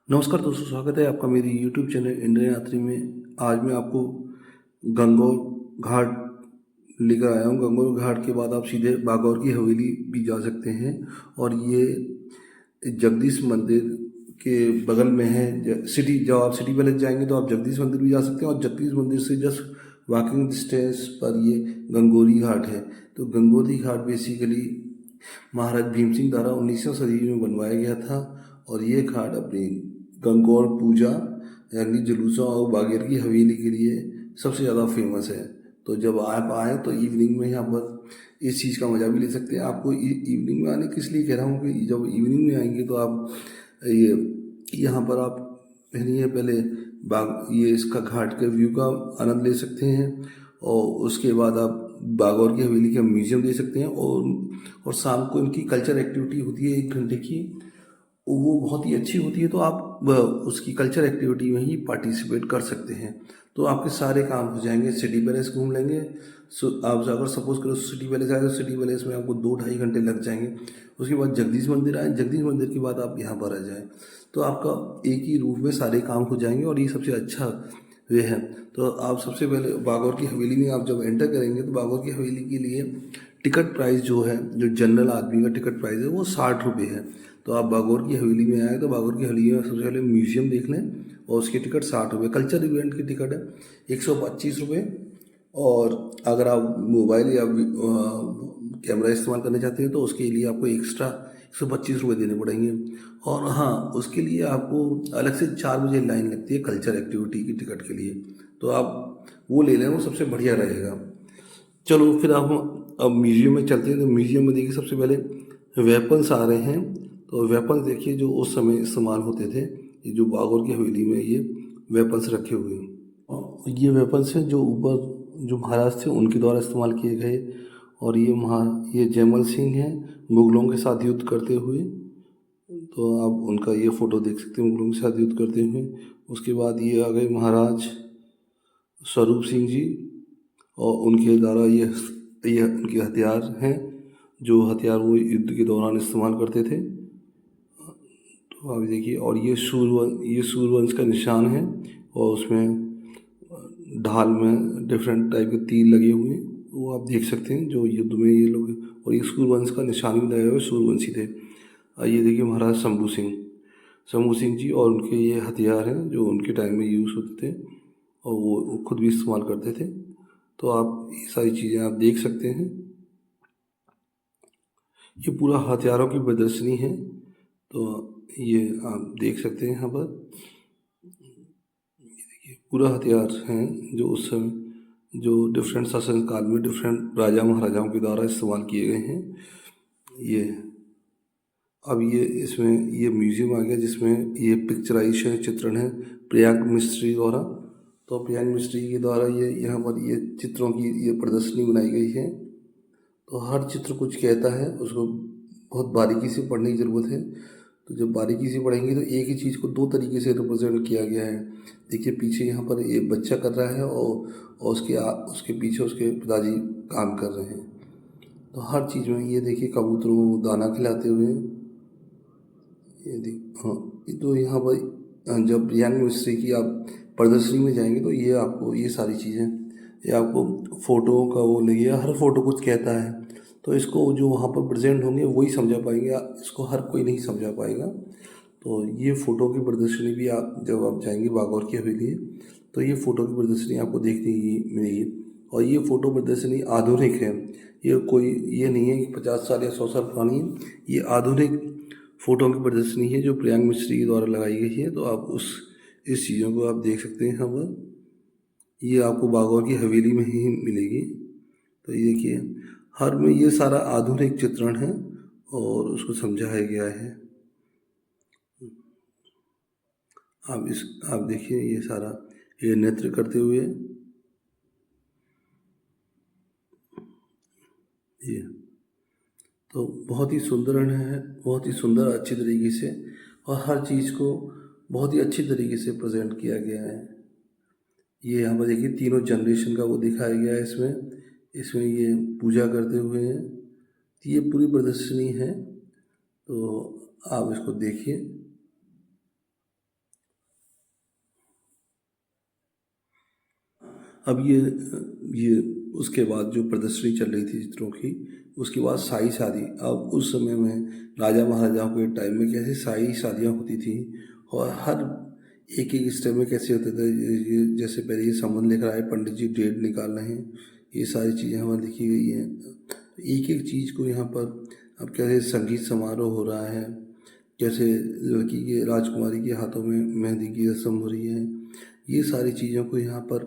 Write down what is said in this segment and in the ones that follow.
नमस्कार दोस्तों, स्वागत है आपका मेरी यूट्यूब चैनल इंडियन यात्री में। आज मैं आपको गंगौर घाट लेकर आया हूँ। गंगौर घाट के बाद आप सीधे बागौर की हवेली भी जा सकते हैं और ये जगदीश मंदिर के बगल में है। सिटी, जब आप सिटी पैलेस जाएंगे तो आप जगदीश मंदिर भी जा सकते हैं और जगदीश मंदिर से जस्ट वॉकिंग डिस्टेंस पर ये गंगोरी घाट है। तो गंगोरी घाट बेसिकली महाराज भीम सिंह द्वारा 19वीं सदी में बनवाया गया था और ये घाट अपनी गंगौर पूजा यानी जुलूसों और बागेर की हवेली के लिए सबसे ज़्यादा फेमस है। तो जब आप आएँ तो इवनिंग में यहाँ पर इस चीज़ का मज़ा भी ले सकते हैं। आपको इवनिंग में आने किस लिए कह रहा हूँ कि जब इवनिंग में आएंगे तो आप ये यहाँ पर आप पहले बाग ये इसका घाट के व्यू का आनंद ले सकते हैं और उसके बाद आप बागौर की हवेली का म्यूजियम दे सकते हैं। और शाम को इनकी कल्चर एक्टिविटी होती है 1 घंटे की, वो बहुत ही अच्छी होती है। तो आप उसकी कल्चर एक्टिविटी में ही पार्टिसिपेट कर सकते हैं तो आपके सारे काम हो जाएंगे। सिटी पैलेस घूम लेंगे। आप अगर सपोज करो सिटी पैलेस आए तो सिटी पैलेस में आपको 2-2.5 घंटे लग जाएंगे। उसके बाद जगदीश मंदिर आए, जगदीश मंदिर के बाद आप यहाँ पर आ जाएँ तो आपका एक ही रूट में सारे काम हो जाएंगे और ये सबसे अच्छा वे है। तो आप सबसे पहले बागौर की हवेली में आप जब एंटर करेंगे तो बागौर की हवेली के लिए टिकट प्राइस जो है, जो जनरल आदमी का टिकट प्राइस है वो 60 रुपये है। तो आप बागौर की हवेली में आए तो बागौर की हवेली में सबसे पहले म्यूजियम देख लें और उसकी टिकट 60 रुपये। कल्चर इवेंट की टिकट है 125 रुपये। और अगर आप मोबाइल या कैमरा इस्तेमाल करना चाहते हैं तो उसके लिए आपको एक्स्ट्रा 125 रुपये देने पड़ेंगे। और हाँ, उसके लिए आपको अलग से 4 बजे लाइन लगती है कल्चर एक्टिविटी की टिकट के लिए। तो आप वो ले लें, वो सबसे बढ़िया रहेगा। चलो फिर आप अब म्यूजियम में चलते हैं। तो म्यूजियम में देखिए सबसे पहले वेपन्स आ रहे हैं। तो वेपन्स देखिए जो उस समय इस्तेमाल होते थे, ये जो बागौर की हवेली में ये वेपन्स रखे हुए हैं। और ये वेपन्स हैं जो ऊपर जो महाराज थे उनके द्वारा इस्तेमाल किए गए। और ये जयमल सिंह हैं मुगलों के साथ युद्ध करते हुए। तो आप उनका ये फ़ोटो देख सकते हैं मुगलों के साथ युद्ध करते हुए। उसके बाद ये आ गए महाराज स्वरूप सिंह जी और उनके द्वारा ये उनके हथियार हैं, जो हथियार वो युद्ध के दौरान इस्तेमाल करते थे। तो आप देखिए, और ये सूर्यवंश का निशान है और उसमें ढाल में डिफरेंट टाइप के तीर लगे हुए हैं, वो आप देख सकते हैं जो युद्ध में ये लोग। और ये सूर्यवंश का निशान भी लगाए हुए सूर्यवंशी थे। ये देखिए महाराज शंभू सिंह जी और उनके ये हथियार हैं जो उनके टाइम में यूज़ होते थे और वो खुद भी इस्तेमाल करते थे। तो आप ये सारी चीज़ें आप देख सकते हैं। ये पूरा हथियारों की प्रदर्शनी है। तो ये आप देख सकते हैं यहाँ पर पूरा हथियार हैं जो उस समय जो डिफरेंट शासन काल में डिफरेंट राजा महाराजाओं के द्वारा इस्तेमाल किए गए हैं। ये अब ये इसमें ये म्यूजियम आ गया जिसमें ये पिक्चराइजेशन चित्रण है प्रयाग मिस्त्री द्वारा। तो प्रयाग मिस्त्री के द्वारा ये यहाँ पर ये चित्रों की ये प्रदर्शनी बनाई गई है। तो हर चित्र कुछ कहता है, उसको बहुत बारीकी से पढ़ने की ज़रूरत है। तो जब बारीकी से पढ़ेंगे तो एक ही चीज़ को 2 तरीके से रिप्रेजेंट किया गया है। देखिए पीछे यहाँ पर ये बच्चा कर रहा है और उसके पीछे उसके पिताजी काम कर रहे हैं। तो हर चीज़ में ये देखिए कबूतरों को दाना खिलाते हुए ये देख, हाँ। तो यहाँ पर जब यंग मिस्ट्री की आप प्रदर्शनी में जाएंगे तो ये आपको ये सारी चीज़ें, ये आपको फ़ोटो का वो लगे, हर फ़ोटो कुछ कहता है। तो इसको जो वहाँ पर प्रेजेंट होंगे वही समझा पाएंगे, इसको हर कोई नहीं समझा पाएगा। तो ये फ़ोटो की प्रदर्शनी भी आप जब आप जाएंगे बागौर की हवेली तो ये फ़ोटो की प्रदर्शनी आपको देखने की मिलेगी। और ये फ़ोटो प्रदर्शनी आधुनिक है, ये नहीं है कि 50 साल या 100 साल पुरानी है। ये आधुनिक फ़ोटो की प्रदर्शनी है जो प्रियांक मिस्त्री के द्वारा लगाई गई है। तो आप इस चीज़ों को आप देख सकते हैं यहाँ पर। ये आपको बागौर की हवेली में ही मिलेगी। तो ये देखिए हर में ये सारा आधुनिक चित्रण है और उसको समझाया गया है। आप देखिए ये सारा ये नृत्य करते हुए ये तो बहुत ही सुंदर है, बहुत ही सुंदर अच्छी तरीके से और हर चीज़ को बहुत ही अच्छी तरीके से प्रेजेंट किया गया है। ये यहाँ पर देखिए तीनों जनरेशन का वो दिखाया गया है इसमें। इसमें ये पूजा करते हुए हैं। तो ये पूरी प्रदर्शनी है, तो आप इसको देखिए। अब ये उसके बाद जो प्रदर्शनी चल रही थी चित्रों की, उसके बाद शाही शादी। अब उस समय में राजा महाराजाओं के टाइम में कैसे शाही शादियाँ होती थी और हर एक एक स्टेप में कैसे होते थे। ये जैसे पहले ये संबंध लेकर आए, पंडित जी डेट निकाल रहे हैं, ये सारी चीज़ें हमें लिखी गई हैं। एक एक चीज़ को यहाँ पर अब कैसे संगीत समारोह हो रहा है, कैसे लड़की के राजकुमारी के हाथों में मेहंदी की रस्म हो रही है, ये सारी चीज़ों को यहाँ पर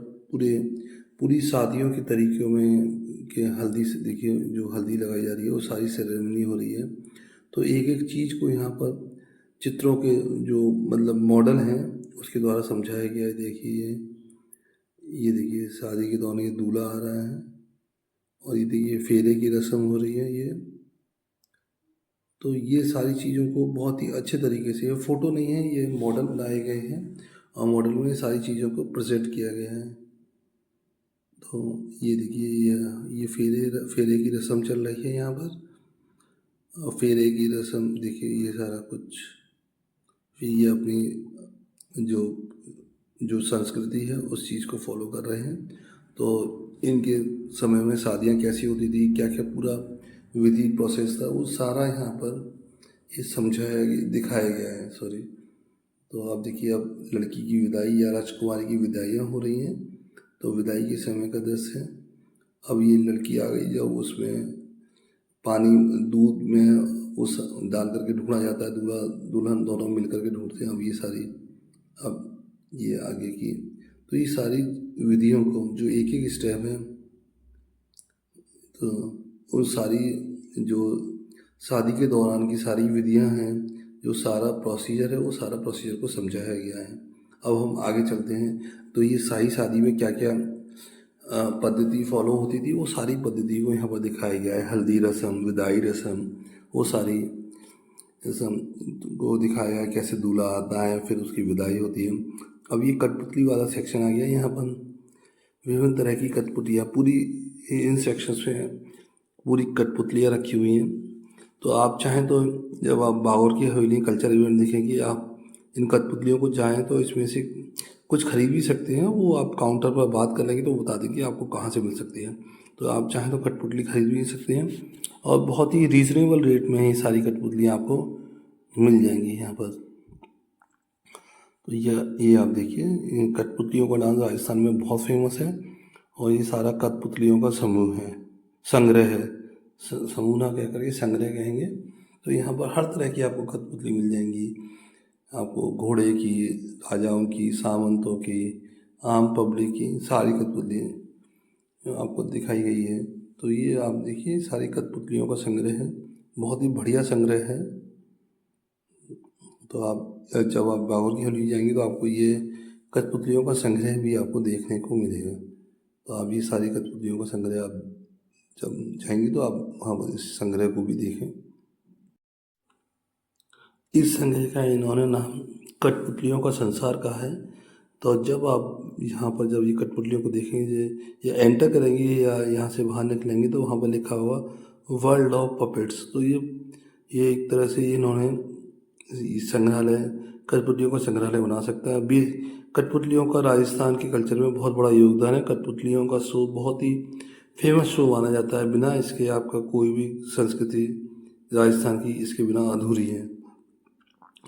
पूरी शादियों के तरीक़ों में कि हल्दी से देखिए जो हल्दी लगाई जा रही है वो सारी सेरेमनी हो रही है। तो एक एक चीज़ को यहाँ पर चित्रों के जो मतलब मॉडल हैं उसके द्वारा समझाया गया है। देखिए ये देखिए शादी के दौरान ये दूल्हा आ रहा है और ये देखिए फेरे की रस्म हो रही है ये। तो ये सारी चीज़ों को बहुत ही अच्छे तरीके से, ये फ़ोटो नहीं है, ये मॉडल बनाए गए हैं और मॉडल में सारी चीज़ों को प्रेजेंट किया गया है। तो ये देखिए ये फेरे की रस्म चल रही है यहाँ पर, और फेरे की रस्म देखिए ये सारा कुछ, फिर ये अपनी जो संस्कृति है उस चीज़ को फॉलो कर रहे हैं। तो इनके समय में शादियाँ कैसी होती थी, क्या क्या पूरा विधि प्रोसेस था, वो सारा यहाँ पर ये दिखाया गया है। सॉरी। तो आप देखिए अब लड़की की विदाई या राजकुमारी की विदाइयाँ हो रही हैं, तो विदाई के समय का दृश्य है। अब ये लड़की आ गई, जब उसमें पानी दूध में उस डाल करके ढूंढा जाता है, दूल्हा दुल्हन दोनों मिल करके ढूंढते हैं। अब ये आगे की, तो ये सारी विधियों को जो एक एक स्टेप है, तो उन सारी जो शादी के दौरान की सारी विधियां हैं, जो सारा प्रोसीजर है, वो सारा प्रोसीजर को समझाया गया है। अब हम आगे चलते हैं। तो ये शाही शादी में क्या क्या पद्धति फॉलो होती थी, वो सारी पद्धति को यहाँ पर दिखाया गया है। हल्दी रस्म, विदाई रस्म, वो सारी रस्म को दिखाया है, कैसे दूल्हा आता है फिर उसकी विदाई होती है। अब ये कठपुतली वाला सेक्शन आ गया। यहाँ पर विभिन्न तरह की कठपुतलियाँ पूरी इन सेक्शंस में पूरी कठपुतलियाँ रखी हुई हैं। तो आप चाहें तो जब आप बागौर की हवेली कल्चर इवेंट देखेंगे, आप इन कठपुतलियों को चाहें तो इसमें से कुछ खरीद भी सकते हैं। वो आप काउंटर पर बात कर लेंगे तो बता देंगे आपको कहाँ से मिल सकती है। तो आप चाहें तो कठपुतली खरीद भी सकते हैं और बहुत ही रीज़नेबल रेट में ये सारी कठपुतलियाँ आपको मिल जाएंगी यहाँ पर। तो ये आप देखिए, इन कठपुतलियों का डांस राजस्थान में बहुत फेमस है और ये सारा कठपुतलियों का समूह है, संग्रह है। समूह ना कह करके संग्रह कहेंगे। तो यहाँ पर हर तरह की आपको कठपुतली मिल जाएंगी। आपको घोड़े की, राजाओं की, सामंतों की, आम पब्लिक की सारी कठपुतली आपको दिखाई गई है। तो ये आप देखिए सारी कठपुतलियों का संग्रह है, बहुत ही बढ़िया संग्रह है। तो आप जब आप बागौर की हवेली जाएंगे तो आपको ये कठपुतलियों का संग्रह भी आपको देखने को मिलेगा। तो आप ये सारी कठपुतलियों का संग्रह आप जब जाएंगे तो आप वहाँ पर इस संग्रह को भी देखें। इस संग्रह का इन्होंने नाम कठपुतलियों का संसार का है। तो जब आप यहाँ पर जब ये कठपुतलियों को देखेंगे या एंटर करेंगे या यहाँ से बाहर निकलेंगे तो वहाँ पर लिखा हुआ वर्ल्ड ऑफ पपेट्स। तो ये एक तरह से इन्होंने संग्रहालय, कठपुतलियों का संग्रहालय बना सकता है। अभी कठपुतलियों का राजस्थान के कल्चर में बहुत बड़ा योगदान है। कठपुतलियों का शो बहुत ही फेमस शो माना जाता है। बिना इसके आपका कोई भी संस्कृति राजस्थान की इसके बिना अधूरी है।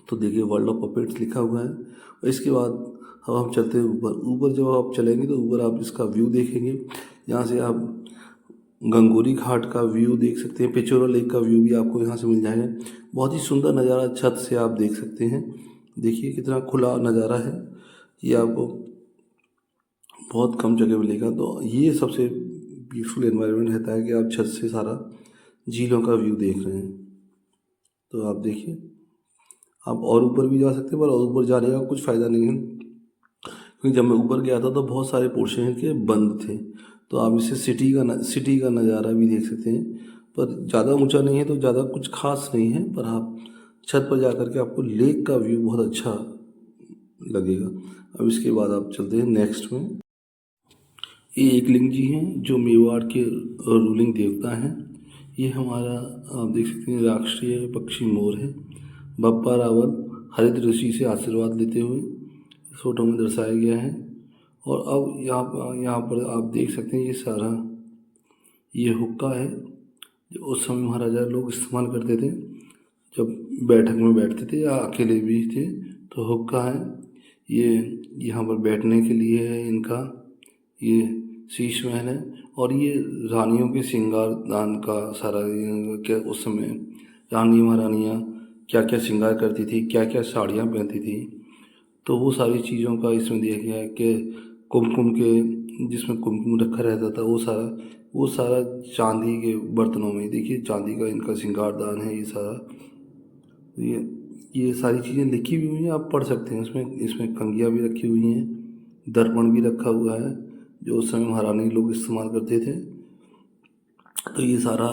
तो देखिए वर्ल्ड ऑफ पपेट्स लिखा हुआ है। और इसके बाद अब हम चलते हैं ऊपर जब आप चलेंगे तो ऊपर आप इसका व्यू देखेंगे। यहाँ से आप गंगोरी घाट का व्यू देख सकते हैं, पिचोरा लेक का व्यू भी आपको यहाँ से मिल जाएगा। बहुत ही सुंदर नज़ारा छत से आप देख सकते हैं। देखिए कितना खुला नज़ारा है, ये आपको बहुत कम जगह मिलेगा। तो ये सबसे ब्यूटीफुल एनवायरनमेंट रहता है कि आप छत से सारा झीलों का व्यू देख रहे हैं। तो आप देखिए, आप और ऊपर भी जा सकते हैं, पर और ऊपर जाने का कुछ फ़ायदा नहीं है क्योंकि जब मैं ऊपर गया था तो बहुत सारे पोर्शन के बंद थे। तो आप इसे सिटी का नज़ारा भी देख सकते हैं, पर ज़्यादा ऊंचा नहीं है तो ज़्यादा कुछ खास नहीं है। पर आप छत पर जा कर के आपको लेक का व्यू बहुत अच्छा लगेगा। अब इसके बाद आप चलते हैं नेक्स्ट में। ये एकलिंग जी हैं जो मेवाड़ के रूलिंग देवता हैं। ये हमारा आप देख सकते हैं राष्ट्रीय पक्षी मोर है। बप्पा रावल हरित ऋषि से आशीर्वाद लेते हुए इस फोटो में दर्शाया गया है। और अब यहाँ पर आप देख सकते हैं ये हुक्का है जो उस समय महाराजा लोग इस्तेमाल करते थे जब बैठक में बैठते थे या अकेले भी थे। तो हुक्का है ये यहाँ पर बैठने के लिए है इनका, ये शीश महल है। और ये रानियों के श्रृंगार दान का सारा क्या उस समय रानी महारानियाँ क्या क्या श्रृंगार करती थी, क्या क्या साड़ियाँ पहनती थी, तो वो सारी चीज़ों का इसमें दिया गया है कि कुमकुम के जिसमें कुमकुम रखा रहता था वो सारा चांदी के बर्तनों में, देखिए चांदी का इनका श्रृंगारदान है ये सारा। ये ये सारी चीज़ें लिखी हुई हैं, आप पढ़ सकते हैं। इसमें कंघियाँ भी रखी हुई हैं, दर्पण भी रखा हुआ है जो उस समय महारानी लोग इस्तेमाल करते थे। तो ये सारा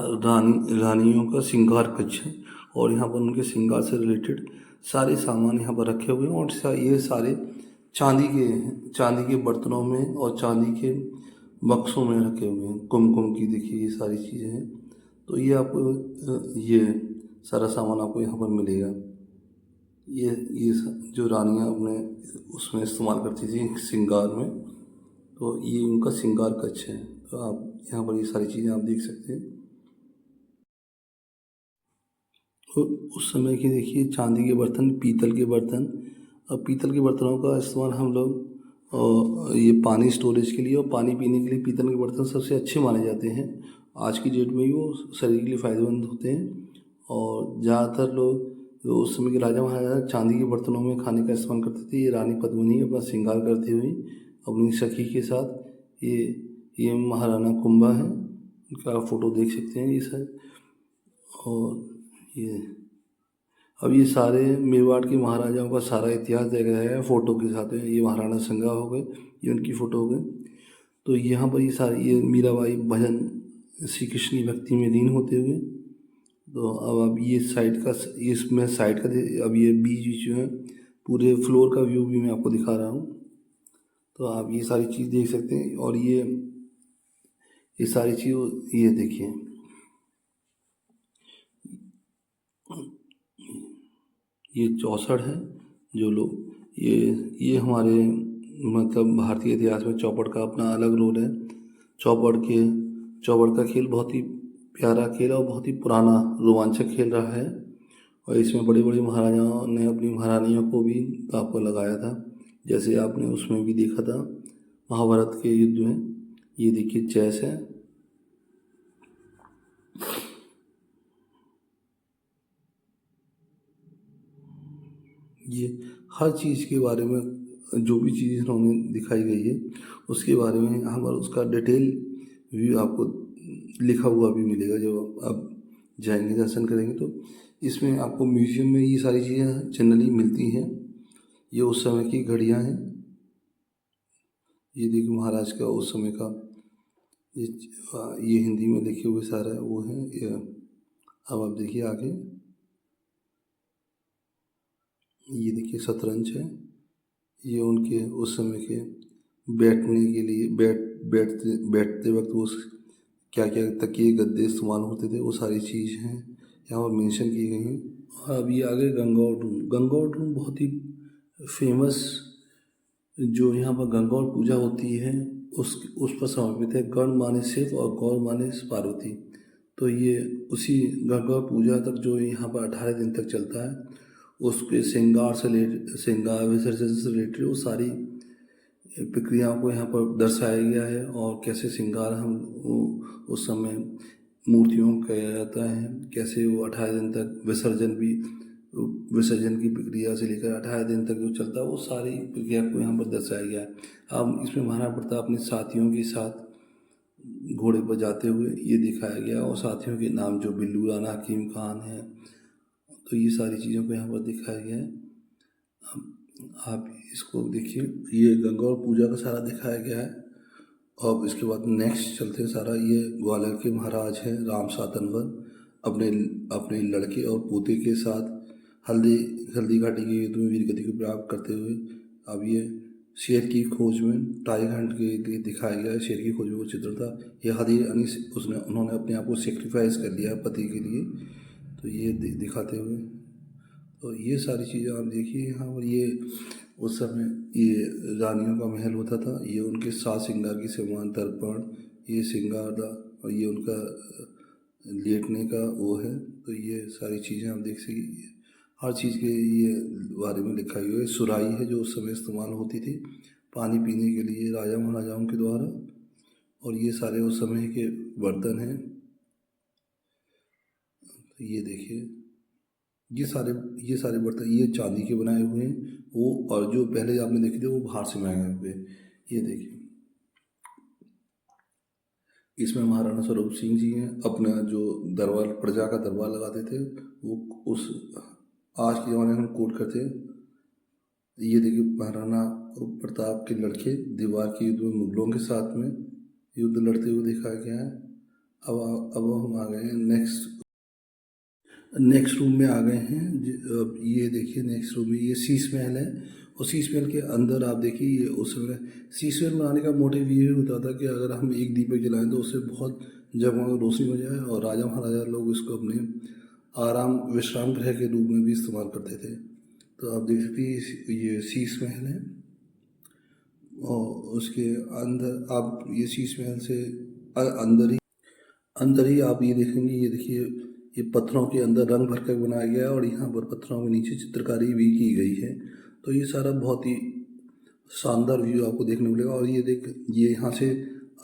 रानियों का श्रृंगार कक्ष है और यहाँ पर उनके श्रृंगार से रिलेटेड सारे सामान यहाँ पर रखे हुए हैं। और ये सारे चांदी के बर्तनों में और चांदी के बक्सों में रखे हुए हैं। कुमकुम की देखिए ये सारी चीज़ें हैं। तो ये आपको ये सारा सामान आपको यहाँ पर मिलेगा। ये जो रानियाँ अपने उसमें इस्तेमाल करती थी श्रृंगार में, तो ये उनका श्रृंगार कक्ष है। तो आप यहाँ पर ये सारी चीज़ें आप देख सकते हैं। तो उस समय की देखिए चांदी के बर्तन, पीतल के बर्तन। अब पीतल के बर्तनों का इस्तेमाल हम लोग ये पानी स्टोरेज के लिए और पानी पीने के लिए पीतल के बर्तन सबसे अच्छे माने जाते हैं। आज की डेट में भी वो शरीर के लिए फ़ायदेमंद होते हैं। और ज़्यादातर लोग जो उस समय के राजा महाराजा चांदी के बर्तनों में खाने का इस्तेमाल करते थे। ये रानी पद्मिनी अपना श्रृंगार करती हुई अपनी सखी के साथ, ये महाराणा कुंभा है, उनका आप फ़ोटो देख सकते हैं ये सर। और ये अब ये सारे मेवाड़ के महाराजाओं का सारा इतिहास दिया गया है फ़ोटो के साथ में। ये महाराणा संगा हो गए, ये उनकी फ़ोटो हो गई। तो यहाँ पर ये मीराबाई भजन श्री कृष्ण की भक्ति में लीन होते हुए। तो अब ये इसमें साइड का अब ये बीच जो है पूरे फ्लोर का व्यू भी मैं आपको दिखा रहा हूँ। तो आप ये सारी चीज़ देख सकते हैं। और ये सारी चीज़ ये देखिए, ये चौसठ है जो लोग ये हमारे मतलब भारतीय इतिहास में चौपड़ का अपना अलग रोल है। चौपड़ का खेल बहुत ही प्यारा खेल और बहुत ही पुराना रोमांचक खेल रहा है। और इसमें बड़े बड़े महाराजाओं ने अपनी महारानियों को भी दांव पर लगाया था, जैसे आपने उसमें भी देखा था महाभारत के युद्ध में। ये देखिए चेस है। ये हर चीज़ के बारे में जो भी चीज़ इन्होंने दिखाई गई है उसके बारे में हमारा उसका डिटेल व्यू आपको लिखा हुआ भी मिलेगा जब आप जाएंगे दर्शन करेंगे। तो इसमें आपको म्यूज़ियम में ये सारी चीज़ें जनरली मिलती हैं। ये उस समय की घड़ियाँ हैं। ये देखिए महाराज का उस समय का ये हिंदी में लिखे हुए सारा वो है। अब आप देखिए आगे, ये देखिए शतरंज है। ये उनके उस समय के बैठने के लिए बैठते वक्त वो क्या क्या तकिए गद्दे इस्तेमाल होते थे वो सारी चीज़ हैं यहाँ पर मेंशन की गई हैं। अब ये आगे गंगौर टूम बहुत ही फेमस, जो यहाँ पर गंगौर पूजा होती है उस पर समर्पित है। गण माने शिव और गौर माने पार्वती। तो ये उसी गंगौर पूजा तक जो यहाँ पर 18 दिन तक चलता है, उसके श्रृंगार विसर्जन से रिलेटेड वो सारी प्रक्रियाओं को यहाँ पर दर्शाया गया है। और कैसे श्रृंगार उस समय मूर्तियों का किया जाता है, कैसे वो 18 दिन तक विसर्जन की प्रक्रिया से लेकर 18 दिन तक जो चलता है वो सारी प्रक्रिया को यहाँ पर दर्शाया गया है। अब इसमें महाराणा प्रताप अपने साथियों के साथ घोड़े पर जाते हुए ये दिखाया गया और साथियों के नाम जो बिल्लू राणा, हकीम खान है, तो ये सारी चीज़ों को यहाँ पर दिखाया गया है। आप इसको देखिए, ये गंगौर पूजा का सारा दिखाया गया है। और इसके बाद नेक्स्ट चलते सारा ये ग्वालियर के महाराज हैं राम सातनवर अपने लड़के और पोते के साथ हल्दी घाटी के युद्ध में वीरगति को प्राप्त करते हुए अब ये शेर की खोज में टाइगर हंट के लिए दिखाया गया है। शेर की खोज में वो चित्र था। ये हदीर अनीस उन्होंने अपने आप को सेक्रीफाइस कर लिया पति के लिए, तो ये दिखाते हुए। तो ये सारी चीज़ें आप देखिए यहाँ पर। ये उस समय ये रानियों का महल होता था। ये उनके सात श्रृंगार की समान दर्पण, ये श्रृंगार था, और ये उनका लेटने का वो है। तो ये सारी चीज़ें आप देख सकें, हर चीज़ के ये बारे में लिखा हुआ है। सुराही है जो उस समय इस्तेमाल होती थी पानी पीने के लिए राजा महाराजाओं के द्वारा, और ये सारे उस समय के बर्तन हैं। तो ये देखिए, ये सारे बर्तन ये चांदी के बनाए हुए हैं वो, और जो पहले आपने देखे थे वो बाहर से मंगाए हुए। ये देखिए, इसमें महाराणा स्वरूप सिंह जी हैं, अपना जो दरबार प्रजा का दरबार लगाते थे वो उस आज के ज़माने में हम कोट करते हैं। ये देखिए, महाराणा प्रताप के लड़के दीवार के युद्ध में मुगलों के साथ में युद्ध लड़ते हुए दिखाया गया है। अब हम आ गए हैं नेक्स्ट रूम में आ गए हैं। अब ये देखिए, नेक्स्ट रूम में ये शीश महल है, और शीश महल के अंदर आप देखिए ये उस समय शीश महल बनाने का मोटिव ये होता था कि अगर हम एक दीपक जलाएं तो उससे बहुत जगमग रोशनी हो जाए, और राजा महाराजा लोग इसको अपने आराम विश्राम गृह के रूप में भी इस्तेमाल करते थे। तो आप देख सकते हैं ये शीश महल है, और उसके अंदर आप ये शीश महल से अंदर ही आप ये देखेंगे, ये देखिए ये पत्थरों के अंदर रंग भर कर बनाया गया है, और यहाँ पर पत्थरों के नीचे चित्रकारी भी की गई है। तो ये सारा बहुत ही शानदार व्यू आपको देखने को मिलेगा। और ये यहाँ से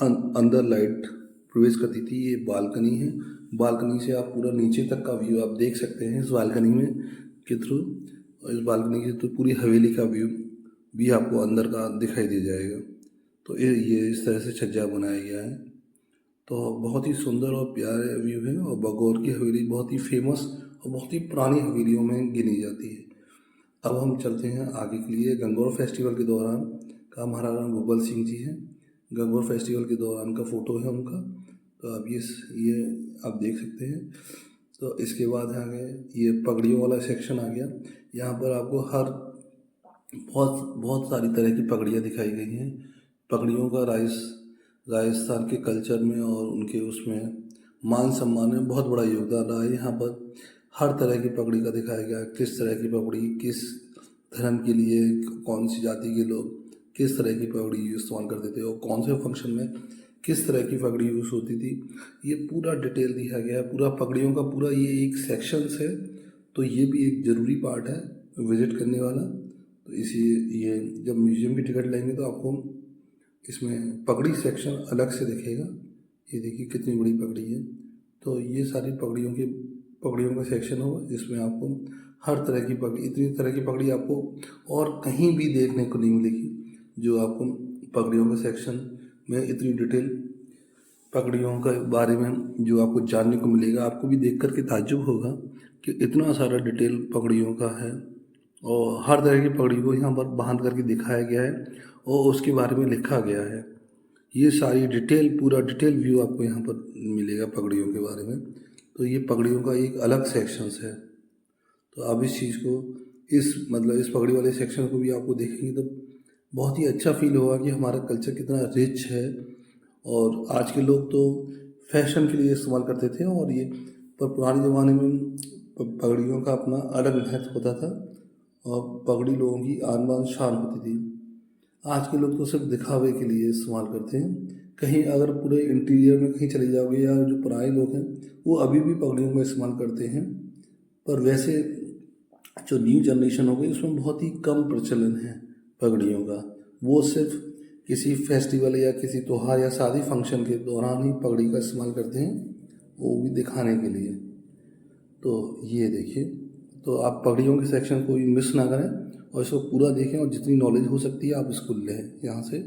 अंदर लाइट प्रवेश करती थी। ये बालकनी है, बालकनी से आप पूरा नीचे तक का व्यू आप देख सकते हैं इस बालकनी में के थ्रू। और इस बालकनी के थ्रू पूरी हवेली का व्यू भी आपको अंदर का दिखाई दे जाएगा। तो ये इस तरह से छज्जा बनाया गया है। तो बहुत ही सुंदर और प्यारे व्यू है, और बगौर की हवेली बहुत ही फेमस और बहुत ही पुरानी हवेलियों में गिनी जाती है। अब हम चलते हैं आगे के लिए। गंगौर फेस्टिवल के दौरान का महाराणा भूपाल सिंह जी हैं, गंगौर फेस्टिवल के दौरान का फ़ोटो है उनका। तो अब ये आप देख सकते हैं। तो इसके बाद आ गए, ये पगड़ियों वाला सेक्शन आ गया। यहाँ पर आपको हर बहुत बहुत सारी तरह की पगड़ियाँ दिखाई गई हैं। पगड़ियों का राजस्थान के कल्चर में और उनके उसमें मान सम्मान में बहुत बड़ा योगदान रहा है। यहाँ पर हर तरह की पगड़ी का दिखाया गया है, किस तरह की पगड़ी किस धर्म के लिए, कौन सी जाति के लोग किस तरह की पगड़ी इस्तेमाल करते थे, और कौन से फंक्शन में किस तरह की पगड़ी यूज़ होती थी। ये पूरा डिटेल दिया गया है, पूरा पगड़ियों का पूरा ये एक सेक्शंस है। तो ये भी एक ज़रूरी पार्ट है विज़िट करने वाला। तो इसी ये जब म्यूज़ियम की टिकट लेंगे तो आपको इसमें पगड़ी सेक्शन अलग से दिखेगा। ये देखिए कितनी बड़ी पगड़ी है। तो ये सारी पगड़ियों का सेक्शन होगा, जिसमें आपको हर तरह की पगड़ी, इतनी तरह की पगड़ी आपको और कहीं भी देखने को नहीं मिलेगी। जो आपको पगड़ियों के सेक्शन में इतनी डिटेल पगड़ियों के बारे में जो आपको जानने को मिलेगा, आपको भी देख कर के ताज्जुब होगा कि इतना सारा डिटेल पगड़ियों का है, और हर तरह की पगड़ी को यहाँ पर बांध करके दिखाया गया है और उसके बारे में लिखा गया है। ये सारी डिटेल, पूरा डिटेल व्यू आपको यहाँ पर मिलेगा पगड़ियों के बारे में। तो ये पगड़ियों का एक अलग सेक्शंस है। तो आप इस चीज़ को इस पगड़ी वाले सेक्शन को भी आपको देखेंगे तो बहुत ही अच्छा फील होगा कि हमारा कल्चर कितना रिच है। और आज के लोग तो फैशन के लिए इस्तेमाल करते थे, और ये पर पुराने ज़माने में पगड़ियों का अपना अलग महत्व होता था, और पगड़ी लोगों की आन बान शान होती थी। आज के लोग तो सिर्फ दिखावे के लिए इस्तेमाल करते हैं। कहीं अगर पूरे इंटीरियर में कहीं चले जाओगे, या जो पुराने लोग हैं वो अभी भी पगड़ियों का इस्तेमाल करते हैं। पर वैसे जो न्यू जनरेशन हो गई उसमें बहुत ही कम प्रचलन है पगड़ियों का। वो सिर्फ किसी फेस्टिवल या किसी त्योहार या शादी फंक्शन के दौरान ही पगड़ी का इस्तेमाल करते हैं, वो भी दिखाने के लिए। तो ये देखिए, तो आप पगड़ियों के सेक्शन को भी मिस ना करें, और इसको पूरा देखें, और जितनी नॉलेज हो सकती है आप इसको लें यहाँ से।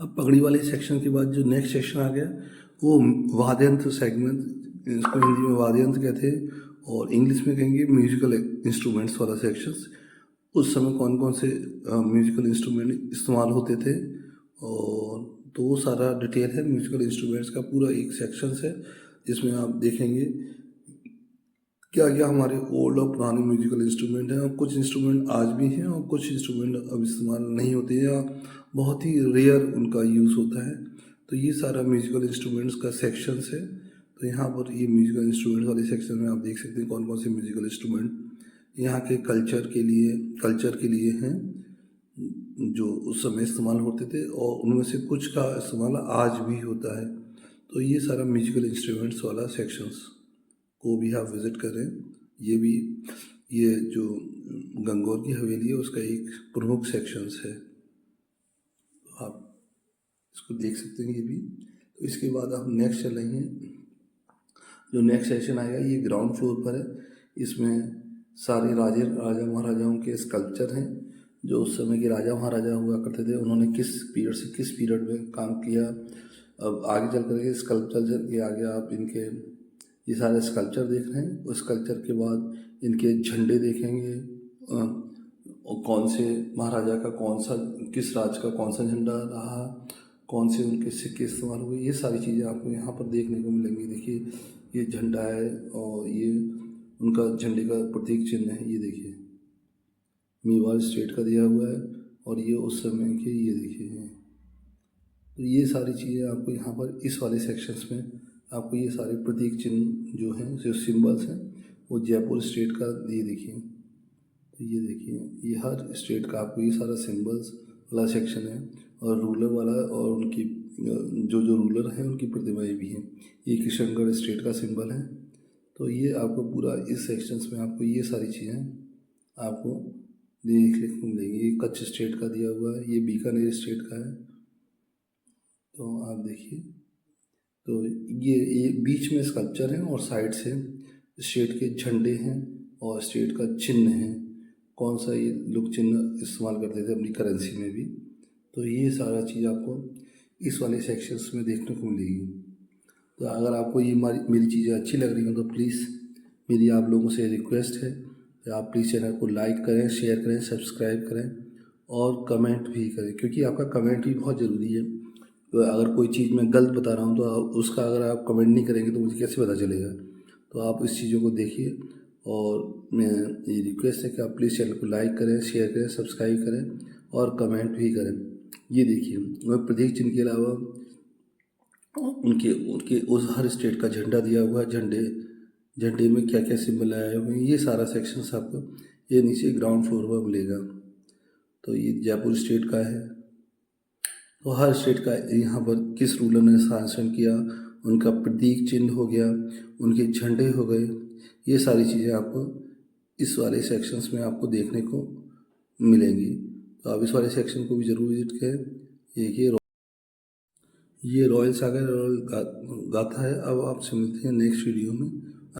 अब पगड़ी वाले सेक्शन के बाद जो नेक्स्ट सेक्शन आ गया वो वाद्ययंत्र सेगमेंट, इसको हिंदी में वाद्ययंत्र कहते हैं और इंग्लिश में कहेंगे म्यूजिकल इंस्ट्रूमेंट्स वाला सेक्शंस। उस समय कौन कौन से म्यूजिकल इंस्ट्रूमेंट इस्तेमाल होते थे, और तो वो सारा डिटेल है म्यूजिकल इंस्ट्रूमेंट्स का, पूरा एक सेक्शंस है जिसमें आप देखेंगे क्या क्या हमारे ओल्ड और पुराने म्यूजिकल इंस्ट्रूमेंट हैं, और कुछ इंस्ट्रूमेंट आज भी हैं और कुछ इंस्ट्रूमेंट अब इस्तेमाल नहीं होते हैं या बहुत ही रेयर उनका यूज़ होता है। तो ये सारा म्यूजिकल इंस्ट्रूमेंट्स का सेक्शंस है। तो यहाँ पर ये म्यूजिकल इंस्ट्रूमेंट्स वाले सेक्शन में आप देख सकते हैं कौन कौन से म्यूजिकल इंस्ट्रूमेंट यहाँ के कल्चर के लिए हैं जो उस समय इस्तेमाल होते थे, और उनमें से कुछ का इस्तेमाल आज भी होता है। तो ये सारा म्यूजिकल इंस्ट्रूमेंट्स वाला सेक्शंस को भी आप विज़िट करें। ये जो गंगौर की हवेली है उसका एक प्रमुख सेक्शंस है, तो आप इसको देख सकते हैं ये भी। तो इसके बाद आप नेक्स्ट चलेंगे, जो नेक्स्ट सेक्शन आएगा ये ग्राउंड फ्लोर पर है। इसमें सारे राजा महाराजाओं के स्कल्पचर हैं जो उस समय के राजा महाराजा हुआ करते थे, उन्होंने किस पीरियड से किस पीरियड में काम किया। अब आगे चल करके स्कल्पचर के आगे आप इनके ये सारे स्कल्पचर देख रहे हैं। उस स्कल्पचर के बाद इनके झंडे देखेंगे, और कौन से महाराजा का किस राज्य का कौन सा झंडा रहा, कौन से उनके सिक्के इस्तेमाल हुए, ये सारी चीज़ें आपको यहाँ पर देखने को मिलेंगी। देखिए ये झंडा है और ये उनका झंडे का प्रतीक चिन्ह है, ये देखिए मेवाड़ स्टेट का दिया हुआ है, और ये उस समय के ये देखिए। तो ये सारी चीज़ें आपको यहाँ पर इस वाले सेक्शंस में आपको ये सारे प्रतीक चिन्ह जो हैं, जो सिंबल्स हैं, वो जयपुर स्टेट का ये देखिए। तो ये देखिए ये हर स्टेट का आपको ये सारा सिंबल्स वाला सेक्शन है, और रूलर वाला, और उनकी जो रूलर हैं उनकी प्रतिमाएं भी हैं। ये किशनगढ़ स्टेट का सिंबल है। तो ये आपको पूरा इस सेक्शंस में आपको ये सारी चीज़ें आपको देखने को मिलेंगी। ये कच्छ स्टेट का दिया हुआ है, ये बीकानेर स्टेट का है। तो आप देखिए, तो ये बीच में स्कल्पचर है और साइड से स्टेट के झंडे हैं और स्टेट का चिन्ह है, कौन सा ये लोग चिन्ह इस्तेमाल करते थे अपनी करेंसी में भी। तो ये सारा चीज़ आपको इस वाले सेक्शंस में देखने को मिलेगी। तो अगर आपको ये मेरी चीज़ें अच्छी लग रही हो तो प्लीज़ मेरी आप लोगों से रिक्वेस्ट है कि आप प्लीज़ चैनल को लाइक करें, शेयर करें, सब्सक्राइब करें और कमेंट भी करें, क्योंकि आपका कमेंट भी बहुत ज़रूरी है। तो अगर कोई चीज़ मैं गलत बता रहा हूँ तो उसका अगर आप कमेंट नहीं करेंगे तो मुझे कैसे पता चलेगा। तो आप इस चीज़ों को देखिए, और मैं ये रिक्वेस्ट है कि आप प्लीज़ चैनल को लाइक करें, शेयर करें, सब्सक्राइब करें और कमेंट भी करें। ये देखिए वह प्रतीक चिन्ह के अलावा उनके उस हर स्टेट का झंडा दिया हुआ है। झंडे में क्या क्या सिंबल आए हुए हैं, ये सारा सेक्शन आपको ये नीचे ग्राउंड फ्लोर पर मिलेगा। तो ये जयपुर स्टेट का है, तो हर स्टेट का यहाँ पर किस रूलर ने शासन किया, उनका प्रतीक चिन्ह हो गया, उनके झंडे हो गए, ये सारी चीज़ें आपको इस वाले सेक्शंस में आपको देखने को मिलेंगी। तो आप इस वाले सेक्शन को भी ज़रूर विजिट करें। ये रॉयल सागर रॉयल गाथा है। अब आपसे मिलते हैं नेक्स्ट वीडियो में।